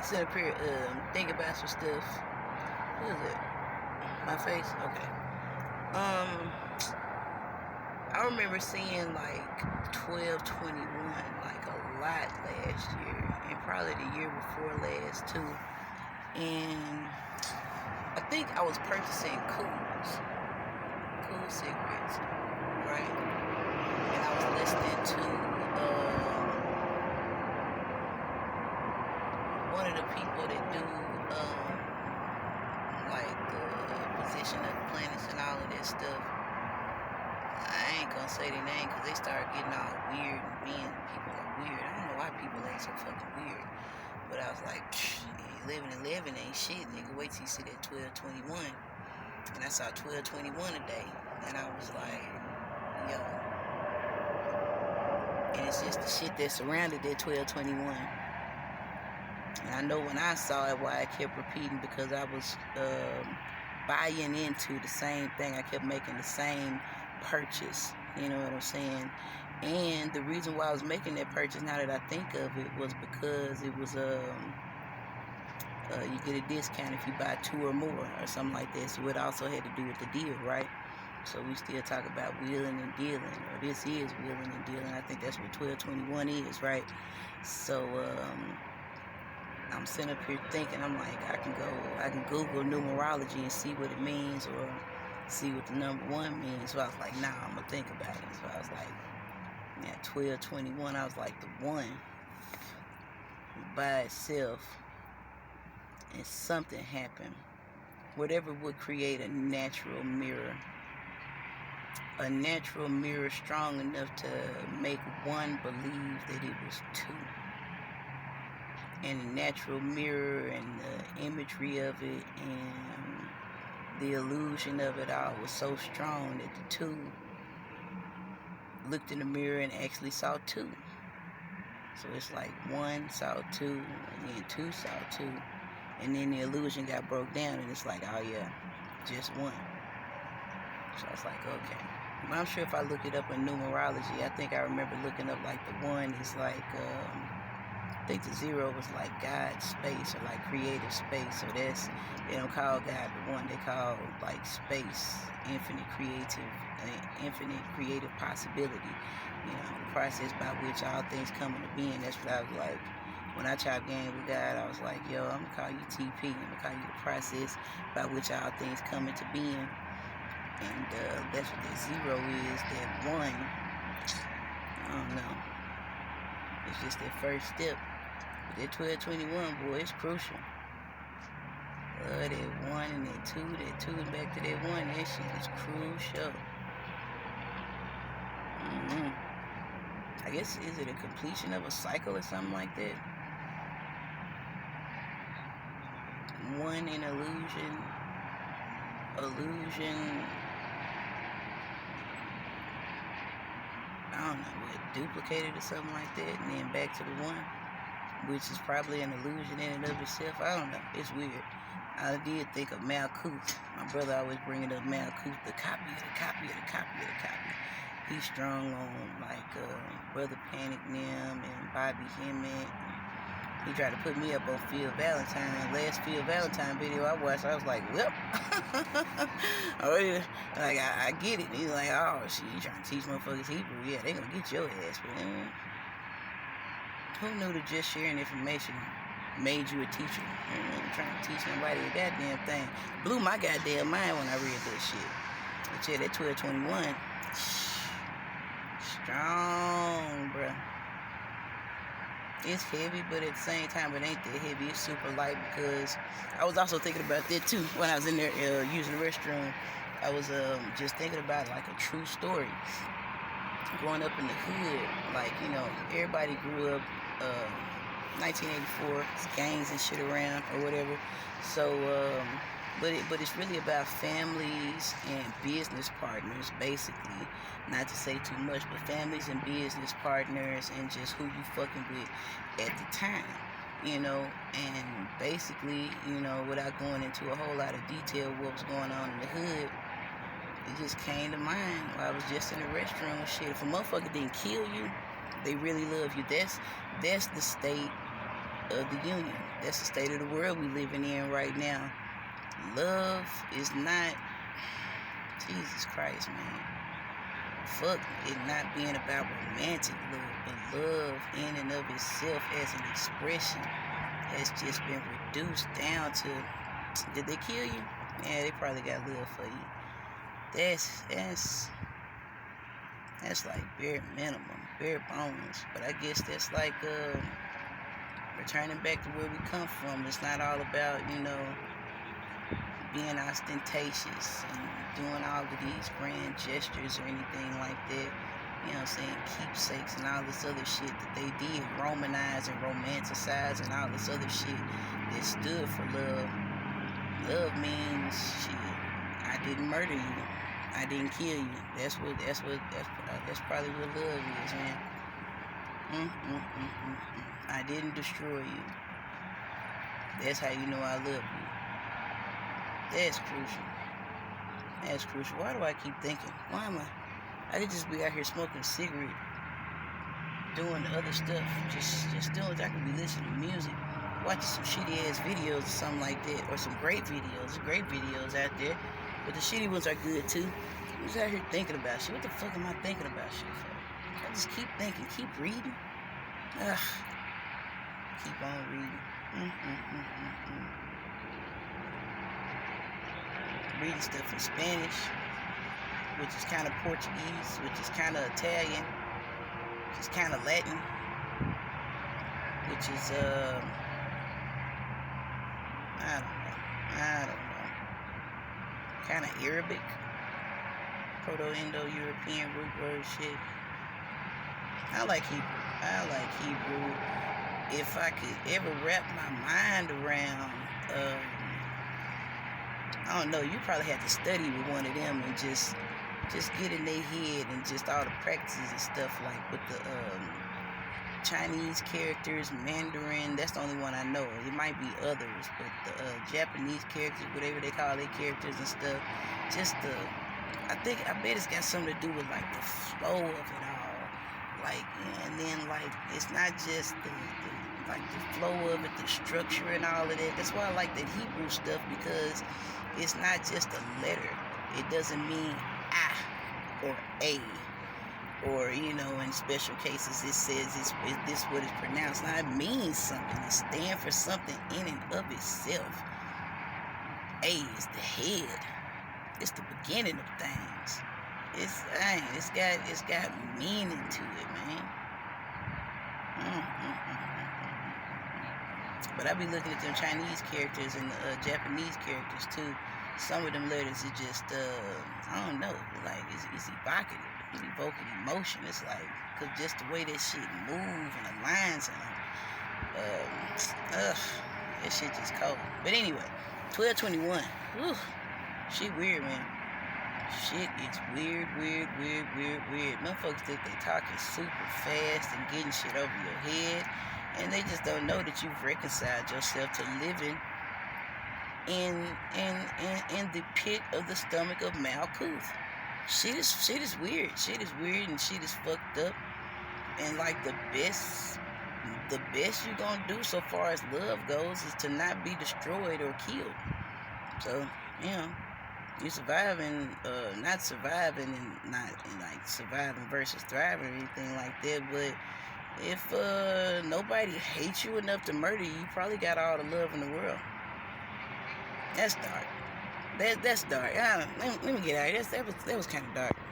sit up here think about some stuff. What is it? My face? Okay. I remember seeing like 1221 like a lot last year, and probably the year before last too. And I think I was purchasing cool cigarettes, right? And I was listening to one of the people that do like the position of the planets and all of that stuff. I ain't gonna say their name because they start getting all weird and being people are weird. I don't know why people ain't so fucking weird. But I was like, 11 ain't shit, nigga. Wait till you see that 1221. And I saw 1221 a day. And I was like, yo. And it's just the shit that surrounded that 1221. And I know when I saw it, why I kept repeating, because I was buying into the same thing. I kept making the same purchase. You know what I'm saying? And the reason why I was making that purchase, now that I think of it, was because it was you get a discount if you buy 2 or more or something like that. So it also had to do with the deal, right? So we still talk about wheeling and dealing, or this is wheeling and dealing. I think that's what 1221 is, right? So I'm sitting up here thinking, I'm like, I can Google numerology and see what it means, or see what the number 1 means. So I was like, nah, I'm gonna think about it. So I was like, yeah, 1221. I was like, the 1 by itself, and something happened. Whatever would create a natural mirror strong enough to make 1 believe that it was 2. And the natural mirror and the imagery of it and the illusion of it all was so strong that the 2 looked in the mirror and actually saw 2. So it's like 1 saw 2, and then 2 saw 2, and then the illusion got broke down, and it's like, oh yeah, just 1. So I was like, okay. But I'm sure if I look it up in numerology, I think I remember looking up like the 1 is like, I think the 0 was like God's space, or like creative space. So that's, they don't call God the 1, they call like space, infinite creative possibility. You know, the process by which all things come into being. That's what I was like. When I chopped game with God, I was like, yo, I'm going to call you TP. I'm going to call you the process by which all things come into being. And that's what that 0 is, that 1. I don't know. It's just that first step. But that 1221, boy, it's crucial. That 1 and that 2 and back to that 1, that shit is crucial. I guess, is it a completion of a cycle or something like that? 1 in illusion, I don't know, what, duplicated or something like that, and then back to the 1, which is probably an illusion in and of itself. I don't know, it's weird. I did think of Malkuth. My brother always bringing up Malkuth, the copy. He's strong on like Brother Panic Nim and Bobby Hemmett. He tried to put me up on Phil Valentine. Last Phil Valentine video I watched, I was like, well, oh yeah, like I get it. He's like, oh shit, you trying to teach motherfuckers Hebrew? Yeah, they gonna get your ass. But who knew that just sharing information made you a teacher? I'm trying to teach somebody a goddamn thing. Blew my goddamn mind when I read that shit. But yeah, that 1221. Strong, bruh. It's heavy, but at the same time, it ain't that heavy. It's super light, because I was also thinking about that too when I was in there using the restroom. I was just thinking about like a true story. Growing up in the hood, like, you know, everybody grew up 1984, gangs and shit around or whatever. So, but it's really about families and business partners, basically. Not to say too much, but families and business partners, and just who you fucking with at the time, you know. And basically, you know, without going into a whole lot of detail what was going on in the hood, it just came to mind while I was just in the restroom and shit. If a motherfucker didn't kill you, they really love you. That's the state of the union. That's the state of the world we living in right now. Love is not, Jesus Christ, man. Fuck it not being about romantic love, but love in and of itself as an expression has just been reduced down to, did they kill you? Yeah, they probably got love for you. That's like bare minimum, bare bones. But I guess that's like returning back to where we come from. It's not all about, being ostentatious and doing all of these grand gestures or anything like that. You know what I'm saying? Keepsakes and all this other shit that they did, romanize and romanticize and all this other shit that stood for love. Love means shit. I didn't murder you. I didn't kill you. That's probably what love is, man. I didn't destroy you. That's how you know I love you. That's crucial. That's crucial. Why do I keep thinking? Why am I could just be out here smoking a cigarette, doing other stuff, just doing. I could be listening to music, watching some shitty ass videos or something like that, or some great videos. There's great videos out there, but the shitty ones are good too. I'm just out here thinking about shit. What the fuck am I thinking about shit for? I just keep thinking, keep reading. Ugh. Keep on reading. Reading stuff in Spanish, which is kind of Portuguese, which is kind of Italian, which is kind of Latin, which is I don't know, kind of Arabic, Proto-Indo-European root word shit. I like Hebrew. If I could ever wrap my mind around, I don't know, you probably have to study with one of them and just get in their head and just all the practices and stuff, like with the Chinese characters, Mandarin. That's the only one I know. It might be others, but the Japanese characters, whatever they call their characters and stuff, I bet it's got something to do with like the flow of it all, like, and then like it's not just the flow of it, the structure and all of that. That's why I like that Hebrew stuff, because it's not just a letter. It doesn't mean or a, or in special cases it says is this what it's pronounced. Now it means something. It stands for something in and of itself. A is the head. It's the beginning of things. It's got meaning to it, man. But I be looking at them Chinese characters and the Japanese characters too. Some of them letters are just, I don't know, like it's evocative. It's evoking emotion. It's like, cause just the way that shit move and aligns and that shit just cold. But anyway, 1221. Whew, shit weird, man. Shit is weird. Motherfuckers think they talking super fast and getting shit over your head, and they just don't know that you've reconciled yourself to living in the pit of the stomach of Malkuth. Shit is weird. Shit is weird and shit is fucked up. And like the best you're gonna do so far as love goes is to not be destroyed or killed. So, you surviving, not surviving and not like surviving versus thriving or anything like that, but if nobody hates you enough to murder you, you probably got all the love in the world. That's dark. That's dark. Let me get out of here. That was kind of dark.